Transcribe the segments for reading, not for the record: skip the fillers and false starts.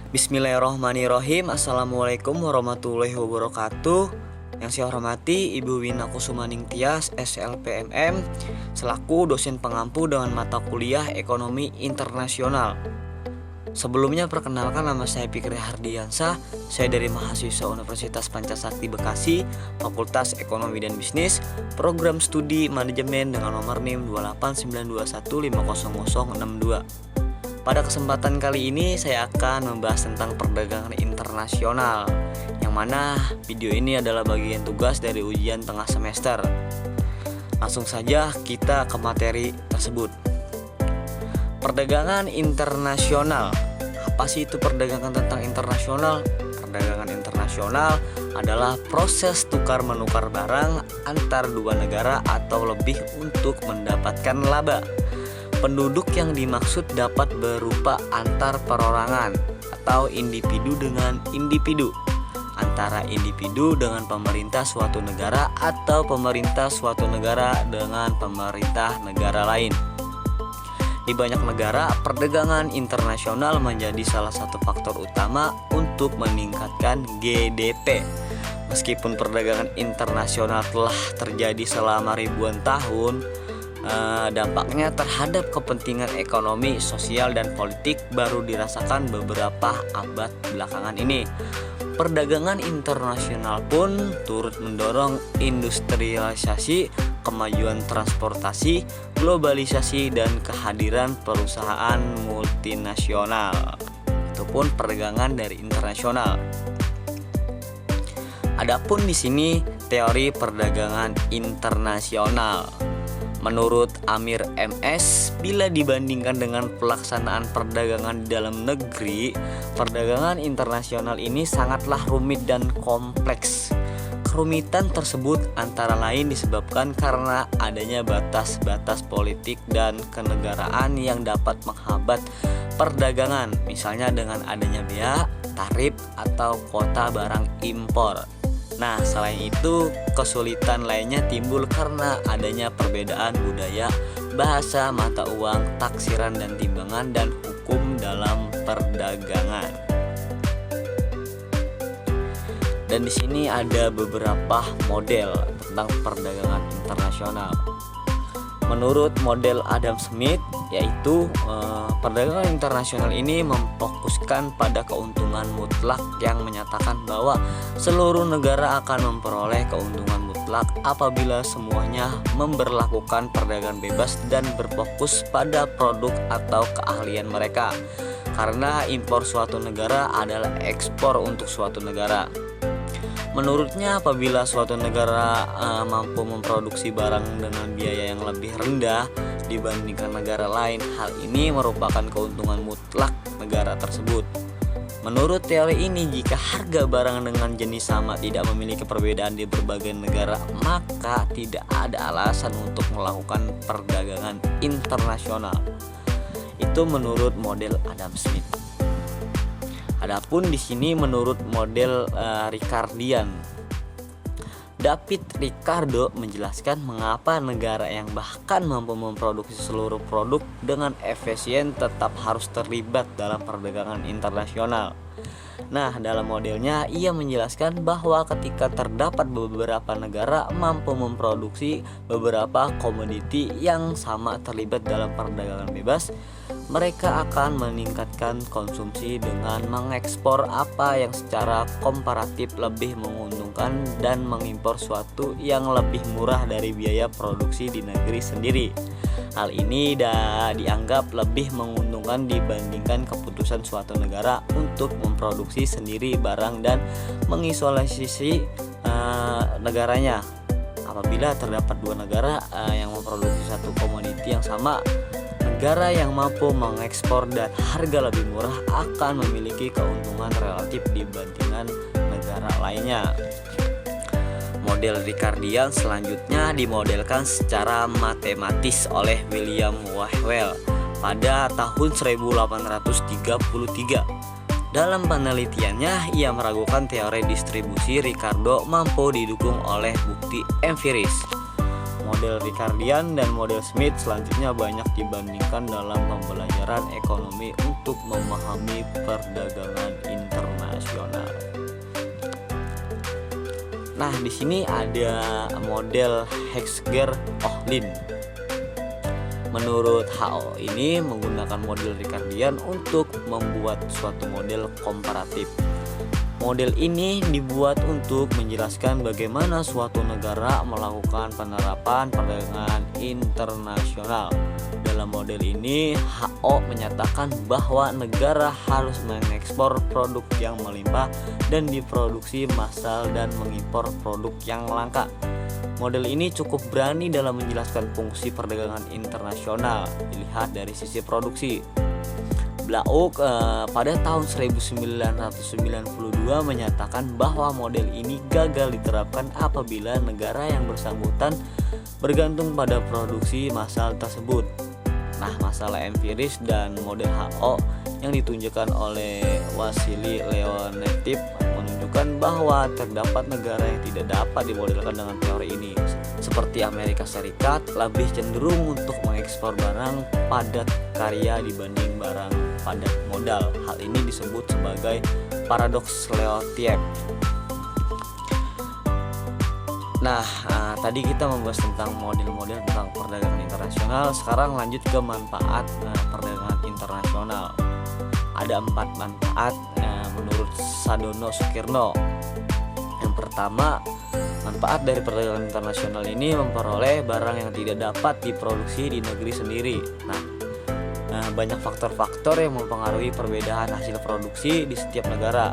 Bismillahirrahmanirrahim. Assalamualaikum warahmatullahi wabarakatuh. Yang saya hormati Ibu Wina Kusumaning Tias, SLPMM, selaku dosen pengampu dengan mata kuliah Ekonomi Internasional. Sebelumnya perkenalkan, nama saya Fikri Hardiansyah. Saya dari mahasiswa Universitas Pancasakti Bekasi, Fakultas Ekonomi dan Bisnis, Program Studi Manajemen dengan nomor NIM 28921500062. Pada kesempatan kali ini saya akan membahas tentang perdagangan internasional, yang mana video ini adalah bagian tugas dari ujian tengah semester. Langsung saja kita ke materi tersebut. Perdagangan internasional. Apa sih itu perdagangan tentang internasional? Perdagangan internasional adalah proses tukar menukar barang antar dua negara atau lebih untuk mendapatkan laba. Penduduk yang dimaksud dapat berupa antar perorangan atau individu dengan individu, antara individu dengan pemerintah suatu negara atau pemerintah suatu negara dengan pemerintah negara lain. Di banyak negara, perdagangan internasional menjadi salah satu faktor utama untuk meningkatkan GDP. Meskipun perdagangan internasional telah terjadi selama ribuan tahun, dampaknya terhadap kepentingan ekonomi, sosial, dan politik baru dirasakan beberapa abad belakangan ini. Perdagangan internasional pun turut mendorong industrialisasi, kemajuan transportasi, globalisasi, dan kehadiran perusahaan multinasional. Itu pun perdagangan dari internasional. Adapun di sini teori perdagangan internasional. Menurut Amir MS, bila dibandingkan dengan pelaksanaan perdagangan di dalam negeri, perdagangan internasional ini sangatlah rumit dan kompleks. Kerumitan tersebut antara lain disebabkan karena adanya batas-batas politik dan kenegaraan yang dapat menghambat perdagangan, misalnya dengan adanya bea, tarif, atau kuota barang impor. Nah, selain itu, kesulitan lainnya timbul karena adanya perbedaan budaya, bahasa, mata uang, taksiran dan timbangan, dan hukum dalam perdagangan. Dan di sini ada beberapa model tentang perdagangan internasional. Menurut model Adam Smith, yaitu perdagangan internasional ini memfokuskan pada keuntungan mutlak yang menyatakan bahwa seluruh negara akan memperoleh keuntungan mutlak apabila semuanya memberlakukan perdagangan bebas dan berfokus pada produk atau keahlian mereka. Karena impor suatu negara adalah ekspor untuk suatu negara. Menurutnya, apabila suatu negara mampu memproduksi barang dengan biaya yang lebih rendah dibandingkan negara lain, hal ini merupakan keuntungan mutlak negara tersebut. Menurut teori ini, jika harga barang dengan jenis sama tidak memiliki perbedaan di berbagai negara, maka tidak ada alasan untuk melakukan perdagangan internasional. Itu menurut model Adam Smith. Adapun di sini menurut model Ricardian, David Ricardo menjelaskan mengapa negara yang bahkan mampu memproduksi seluruh produk dengan efisien tetap harus terlibat dalam perdagangan internasional. Nah, dalam modelnya ia menjelaskan bahwa ketika terdapat beberapa negara mampu memproduksi beberapa komoditi yang sama terlibat dalam perdagangan bebas, mereka akan meningkatkan konsumsi dengan mengekspor apa yang secara komparatif lebih menguntungkan dan mengimpor suatu yang lebih murah dari biaya produksi di negeri sendiri. Hal ini dianggap lebih menguntungkan dibandingkan keputusan suatu negara untuk memproduksi sendiri barang dan mengisolasi negaranya. Apabila terdapat dua negara yang memproduksi satu komoditi yang sama, negara yang mampu mengekspor dan harga lebih murah akan memiliki keuntungan relatif dibandingkan negara lainnya. Model Ricardian selanjutnya dimodelkan secara matematis oleh William Whewell pada tahun 1833. Dalam penelitiannya, ia meragukan teori distribusi Ricardo mampu didukung oleh bukti empiris. Model Ricardian dan model Smith selanjutnya banyak dibandingkan dalam pembelajaran ekonomi untuk memahami perdagangan internasional. Nah, di sini ada model Hexger-Ohlin. Menurut HO ini menggunakan model Ricardian untuk membuat suatu model komparatif. Model ini dibuat untuk menjelaskan bagaimana suatu negara melakukan penerapan perdagangan internasional. Dalam model ini, HO menyatakan bahwa negara harus mengekspor produk yang melimpah dan diproduksi massal dan mengimpor produk yang langka. Model ini cukup berani dalam menjelaskan fungsi perdagangan internasional dilihat dari sisi produksi. Blauk pada tahun 1992 menyatakan bahwa model ini gagal diterapkan apabila negara yang bersangkutan bergantung pada produksi massal tersebut. Nah, masalah empiris dan model HO yang ditunjukkan oleh Wassily Leontief menunjukkan bahwa terdapat negara yang tidak dapat dimodelkan dengan teori ini, seperti Amerika Serikat lebih cenderung untuk mengekspor barang padat karya dibanding barang padat modal. Hal ini disebut sebagai paradoks Leontief. Nah, tadi kita membahas tentang model-model tentang perdagangan internasional. Sekarang lanjut ke manfaat perdagangan internasional. Ada 4 manfaat menurut Sadono Sukirno. Yang pertama, manfaat dari perdagangan internasional ini memperoleh barang yang tidak dapat diproduksi di negeri sendiri. Nah, banyak faktor-faktor yang mempengaruhi perbedaan hasil produksi di setiap negara.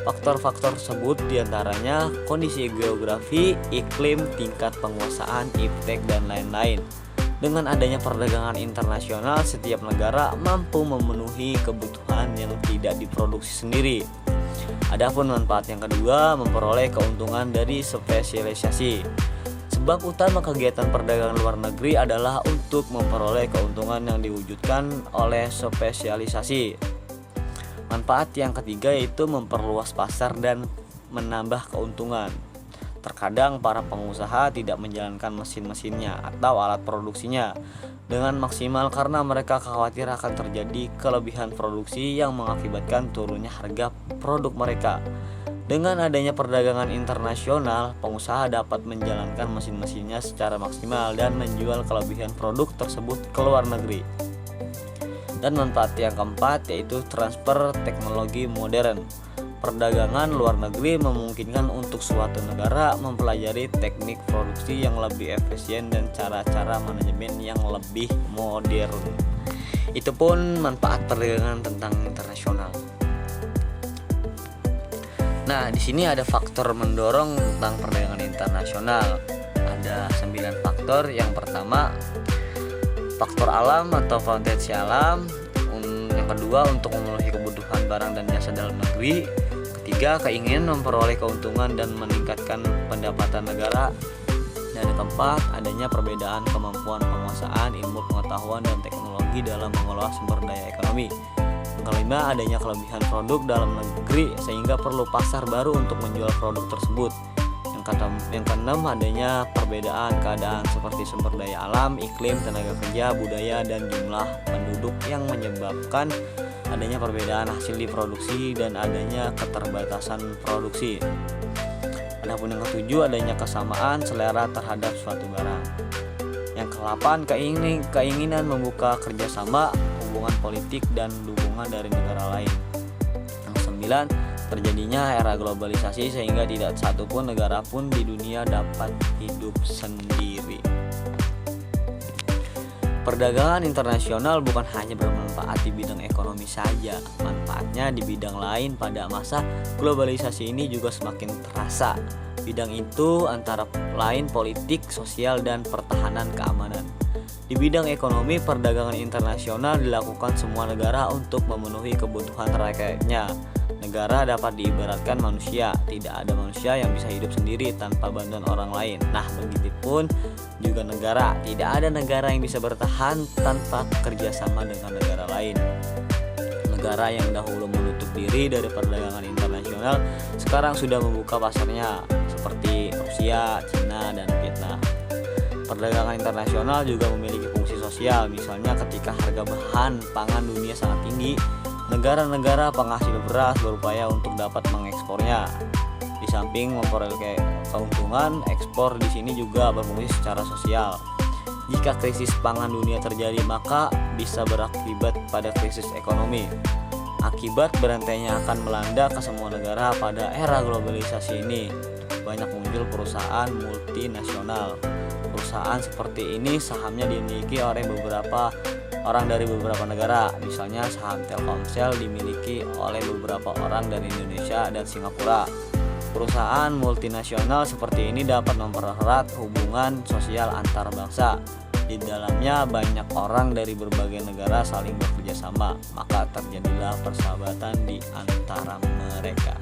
Faktor-faktor tersebut diantaranya kondisi geografi, iklim, tingkat penguasaan, iptek, dan lain-lain. Dengan adanya perdagangan internasional, setiap negara mampu memenuhi kebutuhan yang tidak diproduksi sendiri. Adapun manfaat yang kedua, memperoleh keuntungan dari spesialisasi. Sebab utama kegiatan perdagangan luar negeri adalah untuk memperoleh keuntungan yang diwujudkan oleh spesialisasi. Manfaat yang ketiga yaitu memperluas pasar dan menambah keuntungan. Terkadang para pengusaha tidak menjalankan mesin-mesinnya atau alat produksinya dengan maksimal karena mereka khawatir akan terjadi kelebihan produksi yang mengakibatkan turunnya harga produk mereka. Dengan adanya perdagangan internasional, pengusaha dapat menjalankan mesin-mesinnya secara maksimal dan menjual kelebihan produk tersebut ke luar negeri. Dan manfaat yang keempat yaitu transfer teknologi modern. Perdagangan luar negeri memungkinkan untuk suatu negara mempelajari teknik produksi yang lebih efisien dan cara-cara manajemen yang lebih modern. Itu pun manfaat perdagangan tentang internasional. Nah, di sini ada faktor mendorong tentang perdagangan internasional. Ada 9 faktor. Yang pertama, faktor alam atau potensi alam. Yang kedua, untuk memenuhi kebutuhan barang dan jasa dalam negeri. Ketiga, keinginan memperoleh keuntungan dan meningkatkan pendapatan negara. Dan yang keempat, adanya perbedaan kemampuan penguasaan, ilmu pengetahuan, dan teknologi dalam mengelola sumber daya ekonomi. Yang kelima, adanya kelebihan produk dalam negeri sehingga perlu pasar baru untuk menjual produk tersebut. Yang keenam, adanya perbedaan keadaan seperti sumber daya alam, iklim, tenaga kerja, budaya, dan jumlah penduduk yang menyebabkan adanya perbedaan hasil diproduksi dan adanya keterbatasan produksi. Adapun yang ketujuh, adanya kesamaan selera terhadap suatu barang. Yang kedelapan, keinginan membuka kerjasama, hubungan politik, dan dukungan dari negara lain. Yang sembilan, terjadinya era globalisasi sehingga tidak satupun negara pun di dunia dapat hidup sendiri. Perdagangan internasional bukan hanya bermanfaat di bidang ekonomi saja, manfaatnya di bidang lain pada masa globalisasi ini juga semakin terasa. Bidang itu antara lain politik, sosial, dan pertahanan keamanan. Di bidang ekonomi, perdagangan internasional dilakukan semua negara untuk memenuhi kebutuhan rakyatnya. Negara dapat diibaratkan manusia, tidak ada manusia yang bisa hidup sendiri tanpa bantuan orang lain. Nah, begitupun juga negara, tidak ada negara yang bisa bertahan tanpa kerjasama dengan negara lain. Negara yang dahulu menutup diri dari perdagangan internasional sekarang sudah membuka pasarnya, seperti Rusia, Cina, dan Vietnam. Perdagangan internasional juga memiliki fungsi sosial, misalnya ketika harga bahan pangan dunia sangat tinggi, negara-negara penghasil beras berupaya untuk dapat mengekspornya. Di samping memperoleh keuntungan, ekspor di sini juga berfungsi secara sosial. Jika krisis pangan dunia terjadi, maka bisa berakibat pada krisis ekonomi. Akibat berhentinya akan melanda ke semua negara pada era globalisasi ini. Banyak muncul perusahaan multinasional. Perusahaan seperti ini sahamnya dimiliki oleh beberapa orang dari beberapa negara. Misalnya saham Telkomsel dimiliki oleh beberapa orang dari Indonesia dan Singapura. Perusahaan multinasional seperti ini dapat mempererat hubungan sosial antar bangsa. Di dalamnya banyak orang dari berbagai negara saling bekerja sama, maka terjadilah persahabatan di antara mereka.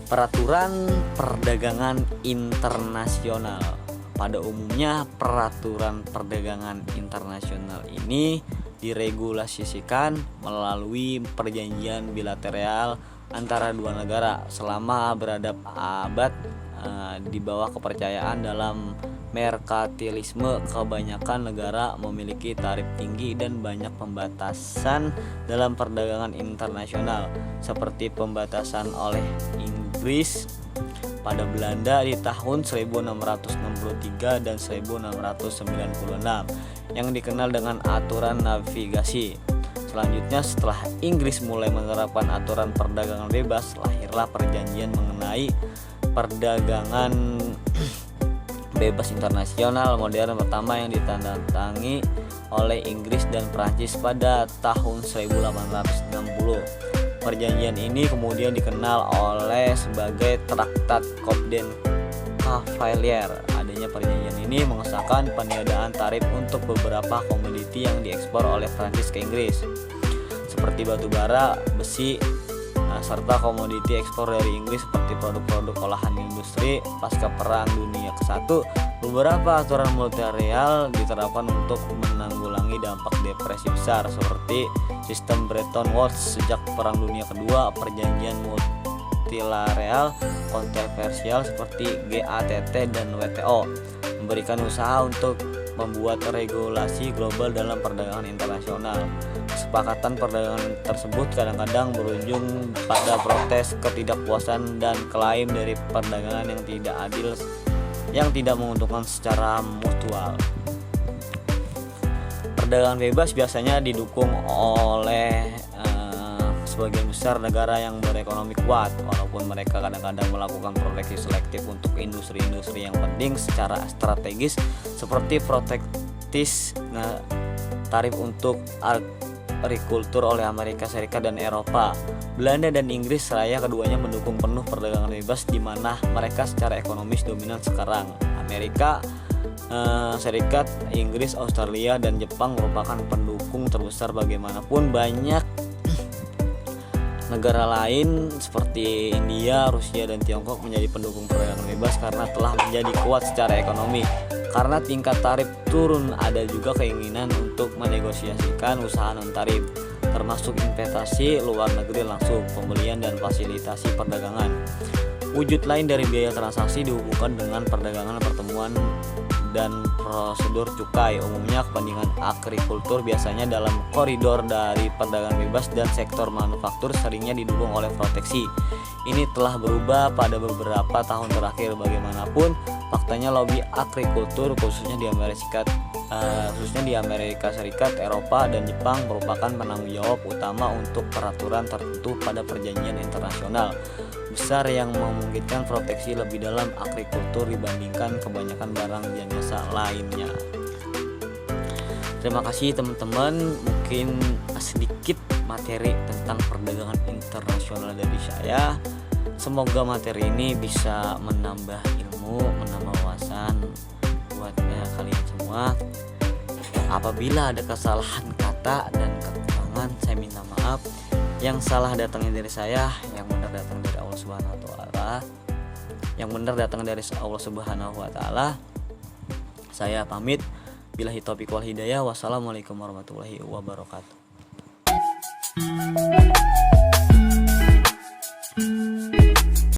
Peraturan perdagangan internasional. Pada umumnya, peraturan perdagangan internasional ini diregulasikan melalui perjanjian bilateral antara dua negara selama berabad-abad di bawah kepercayaan dalam merkantilisme. Kebanyakan negara memiliki tarif tinggi dan banyak pembatasan dalam perdagangan internasional, seperti pembatasan oleh Inggris pada Belanda di tahun 1663 dan 1696 yang dikenal dengan aturan navigasi. Selanjutnya, setelah Inggris mulai menerapkan aturan perdagangan bebas, lahirlah perjanjian mengenai perdagangan bebas internasional modern pertama yang ditandatangani oleh Inggris dan Prancis pada tahun 1860. Perjanjian ini kemudian dikenal oleh sebagai Traktat Cobden-Cavalier. Adanya perjanjian ini mengesahkan peniadaan tarif untuk beberapa komoditi yang diekspor oleh Prancis ke Inggris, seperti batu bara, besi, serta komoditi ekspor dari Inggris seperti produk-produk olahan industri. Pasca Perang Dunia ke-1, beberapa aturan multilateral diterapkan untuk menanggulangi dampak depresi besar seperti sistem Bretton Woods. Sejak Perang Dunia Kedua, perjanjian multilateral kontroversial seperti GATT dan WTO memberikan usaha untuk membuat regulasi global dalam perdagangan internasional. Kesepakatan perdagangan tersebut kadang-kadang berujung pada protes, ketidakpuasan, dan klaim dari perdagangan yang tidak adil yang tidak menguntungkan secara mutual. Perdagangan bebas biasanya didukung oleh sebagian besar negara yang berekonomi kuat, walaupun mereka kadang-kadang melakukan proteksi selektif untuk industri-industri yang penting secara strategis, seperti protektis tarif untuk agrikultur oleh Amerika Serikat dan Eropa. Belanda dan Inggris seraya keduanya mendukung penuh perdagangan bebas, di mana mereka secara ekonomis dominan sekarang. Amerika Serikat, Inggris, Australia, dan Jepang merupakan pendukung terbesar. Bagaimanapun, banyak negara lain seperti India, Rusia, dan Tiongkok menjadi pendukung perdagangan bebas karena telah menjadi kuat secara ekonomi. Karena tingkat tarif turun, ada juga keinginan untuk menegosiasikan usaha non-tarif, termasuk investasi luar negeri langsung, pembelian, dan fasilitasi perdagangan. Wujud lain dari biaya transaksi dihubungkan dengan perdagangan pertemuan dan prosedur cukai. Umumnya kepentingan agrikultur biasanya dalam koridor dari perdagangan bebas, dan sektor manufaktur seringnya didukung oleh proteksi. Ini telah berubah pada beberapa tahun terakhir. Bagaimanapun, faktanya lobby agrikultur khususnya di Amerika Serikat, Eropa, dan Jepang merupakan penanggung jawab utama untuk peraturan tertentu pada perjanjian internasional besar yang memungkinkan proteksi lebih dalam agrikultur dibandingkan kebanyakan barang dan jasa lainnya. Terima kasih teman-teman, mungkin sedikit materi tentang perdagangan internasional dari saya. Semoga materi ini bisa menambah ilmu, menambah wawasan buat kalian semua. Apabila ada kesalahan kata dan kekurangan, saya minta maaf. Yang salah datangnya dari saya, yang benar datang dari Allah Subhanahu wa taala. Yang benar datang dari Allah Subhanahu wa taala. Saya pamit. Billahi taufiq wal hidayah. Wassalamualaikum warahmatullahi wabarakatuh.